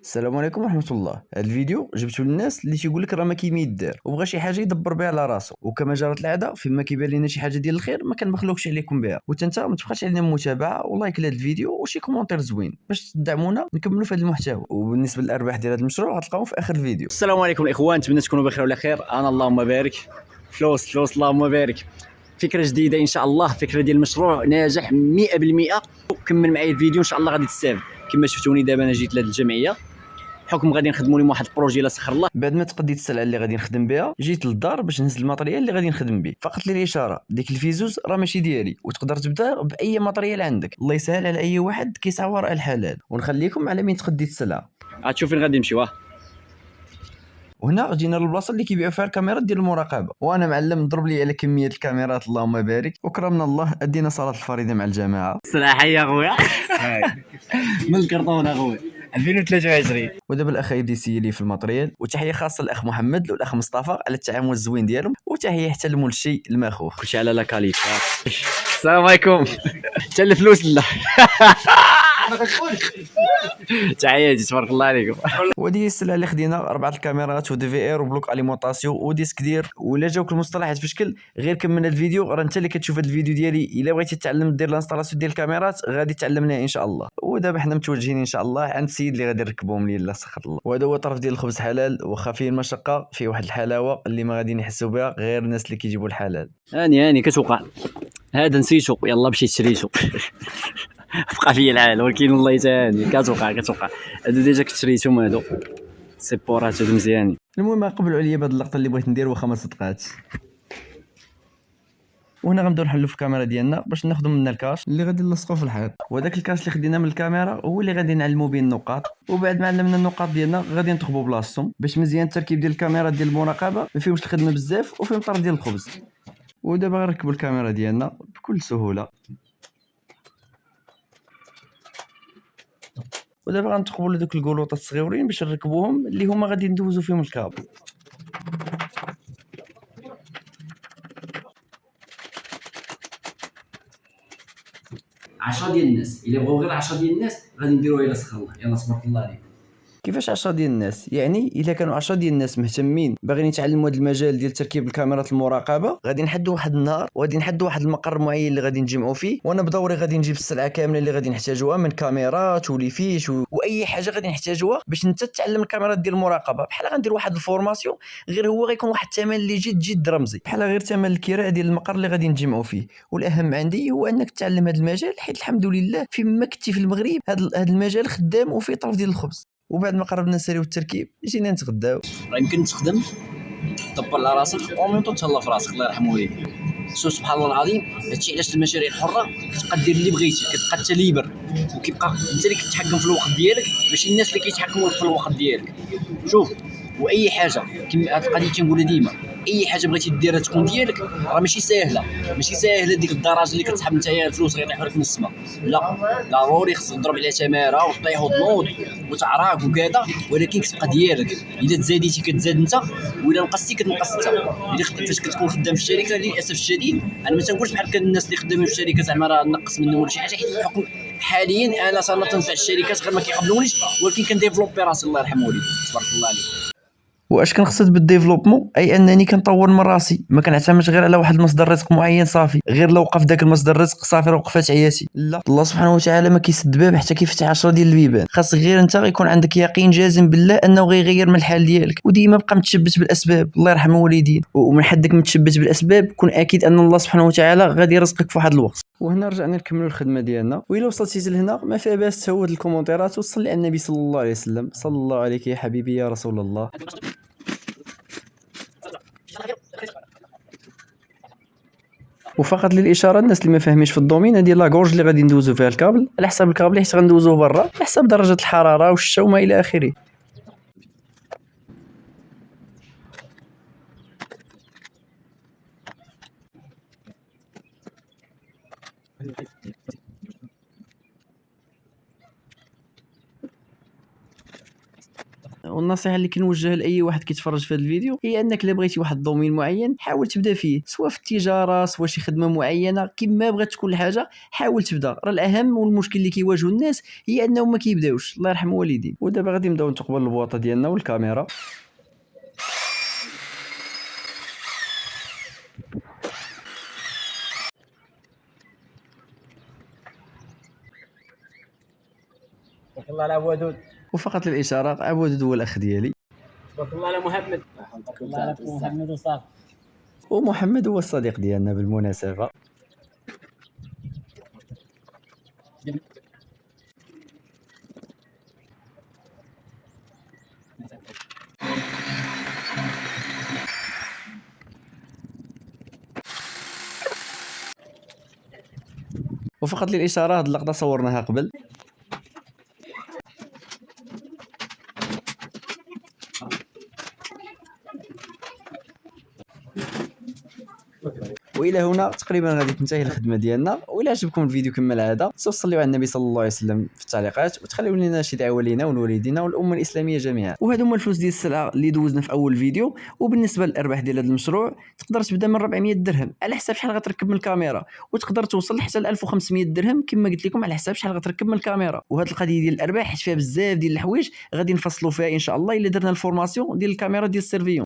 السلام عليكم ورحمة الله. هذا الفيديو جبته للناس اللي تيقول لك راه ما كيما يدار وبغى شي حاجة يدبر بها على راسو، وكما جرت العادة فيما كيبان لنا شي حاجة ديال الخير ما كنبخلوكش عليكم بها، وانت ما تبخلش علينا متابعة ولايك لهذا الفيديو وشي كومونتير زوين باش تدعمونا نكملوا في هذا المحتوى. وبالنسبة للأرباح ديال هذا المشروع غتلقاوهم في آخر الفيديو. السلام عليكم الاخوان، نتمنى تكونوا بخير وعلى خير. انا اللهم بارك فلوس اللهم بارك. فكره جديده ان شاء الله، فكره ديال المشروع ناجح 100%. كمل معايا الفيديو ان شاء الله غادي تستافد. كما شفتوني دابا انا جيت لهاد الجمعيه بحكم غادي نخدموا لهم واحد البروجي لا سخر الله. بعد ما تقديت السلعة اللي غادي نخدم بها جيت للدار باش نهز الماتريال اللي غادي نخدم به. فقط لي الاشاره ديك الفيزوز راه ماشي ديالي وتقدر تبدا باي ماتريال عندك، الله يسهل على اي واحد كيسعى وراء الحلال. ونخليكم على مين تقديت السلعه. غتشوف فين غادي نمشيو. وهنا جينا للبلاصه اللي كيبيعوا فيها الكاميرات ديال المراقبه، وانا معلم ضرب لي على كميه الكاميرات اللهم بارك، وكرمنا الله ادينا صلاه الفريضه مع الجماعه. الصراحه يا خويا من الكرتون اخويا 2023. ودابا الاخ يبدا يسيلي في الماتريال، وتحيه خاصه للاخ محمد والاخ مصطفى على التعامل الزوين ديالهم، وتحيه حتى للمنشي الماخوخ. كلشي على لا كاليت. السلام عليكم. حتى الفلوس لا. تحياتي تبارك الله عليكم. ودي السلعه اللي خدينا 4 الكاميرات ودي في ار وبلوك اليمونطاسيون وديسك دير. ولا جاوك المصطلحات في شكل غير كملنا الفيديو، راه انت اللي كتشوف هذا الفيديو ديالي الا بغيتي تتعلم دير الانستالاسيون ديال الكاميرات غادي تعلمنا ان شاء الله. ودابا حنا متوجهين ان شاء الله عند السيد اللي غادي نركبهم لي لا سخر الله. وهذا هو طرف ديال الخبز حلال، واخا فيه المشقه فيه واحد الحلاوه اللي ما غادي يحسوا بها غير الناس اللي كيجيبوا الحلال. هاني كتوقع هذا نسيتو يلا مشيت شريتو. بقى فيا الحال ولكن والله تاني كتوقع هادو ديجا كنت شريتهم هادو سيبورات هادو مزيانين. المهم قبلوا عليا بهاد اللقطه اللي بغيت ندير واخا ما صدقاتش. وهنا غنبداو نحلو في الكاميرا ديالنا باش ناخذوا منها الكاش اللي غادي نلصقوا في الحيط، وهذاك الكاش اللي خدينا من الكاميرا هو اللي غادي نعلموا به النقاط. وبعد ما علمنا النقاط ديالنا غادي نطخبوا بلاصتهم باش مزيان التركيب ديال الكاميرا ديال المراقبه ما فيهمش الخدمه بزاف وفيهم طرف ديال الخبز. ودابا غنركبوا الكاميرا ديالنا بكل سهوله. ودابا غنتقبلوا دوك الكولوطات الصغيورين باش نركبوهم اللي هما غادي ندوزو فيهم الكابل. 10 ديال الناس الا بغاو غير 10 ديال الناس غادي نديروها الى سخر الله. يلا تبارك الله عليكم. كيفاش 10 ديال الناس؟ يعني الا كانوا 10 ديال الناس مهتمين باغيين يتعلموا هذا المجال ديال تركيب الكاميرات المراقبه، غادي نحدوا واحد النهار وغادي نحدوا واحد المقر معين اللي غادي نجمعوا فيه، وانا بدوري غادي نجيب السلعه كامله اللي غادي نحتاجوها من كاميرات وليفيش واي حاجه غادي نحتاجوها باش انت تتعلم الكاميرات ديال المراقبه. بحال غندير واحد الفورماسيون غير هو غيكون واحد الثمن اللي جد رمزي، بحال غير ثمن الكراء ديال المقر اللي غادي نجمعوا فيه. والاهم عندي هو انك تتعلم هذا المجال، حيت الحمد لله فيما كنتي في المغرب هذا المجال خدام وفيه طرف ديال الخبز. وبعد ما قربنا نساليو التركيب جينا نتغداو. راه يمكن تخدم تدبر على راسك وميمطون تهلا في راسك الله يرحم والديك. سبحان الله العظيم. هادشي علاش المشاريع الحره كتبقى دير اللي بغيتي، كتبقى انت ليبر وكيبقى انت اللي كتحكم في الوقت ديالك ماشي الناس اللي كيتحكموا في الوقت ديالك. شوف، واي حاجه كيما هاد القضيه تنقولها ديما، اي حاجه بغيتي ديرها تكون ديالك راه ماشي ساهله ديك الدرجه اللي كتسحب نتايا الفلوس غيطيحوا لك من السماء. لا، ضروري خصك تضرب عليها تماره وطيح وتنوض وتعراك وكذا، ولكن كتبقى ديالك. الا تزاديتي كتزاد انت، والا نقصتي كتنقص انت. الا فاش كتكون خدام في الشركه للاسف الشديد، انا ما تنقولش بحال كان الناس اللي خدامين في الشركه زعما راه نقص منهم ولا شي حاجه، حيت بحكم حاليا انا تنفع الشركات غير ما كيقبلونيش، ولكن كنديفلوبي راسي الله يرحم والديك تبارك الله عليك. واش كنقصد بالديفلوبمون؟ اي انني كنطور من راسي، ما كنعتمدش غير على واحد المصدر رزق معين صافي، غير لو وقف داك المصدر الرزق صافي راه وقفات عياتي. لا، الله سبحانه وتعالى ما كيسد باب حتى كيفتح 10 ديال البيبان. خاصك غير انت غيكون عندك يقين جازم بالله انه غيغير من الحال ديالك، وديما بقى متشبت بالاسباب. الله يرحم والدين، ومن حدك متشبت بالاسباب كون اكيد ان الله سبحانه وتعالى غادي يرزقك في واحد الوقت. وهنا رجعنا نكملوا الخدمه ديالنا. والا وصلتي لهنا ما فيها باس تهود الكومونتيرات وتصلي على النبي صلى الله عليه وسلم. صلى الله عليك يا حبيبي يا رسول الله. وفقط للاشاره الناس اللي ما فاهمينش في الدومين، هذه لاكورج اللي غادي ندوزو فيها الكابل على حساب الكابل حيت غندوزوه برا على حساب درجه الحراره والشتا وما الى اخره. والنصيحه اللي كنوجهها لاي واحد كيتفرج في هذا الفيديو هي انك الا بغيتي واحد الدومين معين حاول تبدا فيه، سواء في التجاره سواء شي خدمه معينه، كما بغات تكون الحاجه حاول تبدا. راه الاهم والمشكل اللي كيواجهوا الناس هي انهم ما كيبداوش. الله يرحم والدين. ودابا غادي نبداو نتقبل البواطه ديالنا والكاميرا. تبارك الله على ودود. وفقط للاشاره ابو ودود هو الاخ ديالي، تبارك الله على محمد. تبارك الله على محمد وصافي. ومحمد هو الصديق ديالنا بالمناسبه. وفقط للاشاره هاد اللقطه صورناها قبل. والى هنا تقريبا غادي تنتهي الخدمه ديالنا. والى عجبكم الفيديو كما العاده صلوا على النبي صلى الله عليه وسلم في التعليقات، وتخليو لنا شي دعوه لينا ولوالدينا والامه الاسلاميه جميعا. وهادو هما الفلوس ديال السلعه اللي دوزنا في اول فيديو. وبالنسبه للارباح ديال هذا المشروع تقدر تبدا من 400 درهم على حساب شحال غتركب من الكاميرا، وتقدر توصل حتى ل 1500 درهم كما قلت لكم على حساب شحال غتركب من الكاميرا. وهاد القضيه ديال الارباح حيت فيها بزاف ديال الحوايج غادي نفصلوا فيها ان شاء الله الا درنا الفورماسيون ديال الكاميرا ديال السيرفيون.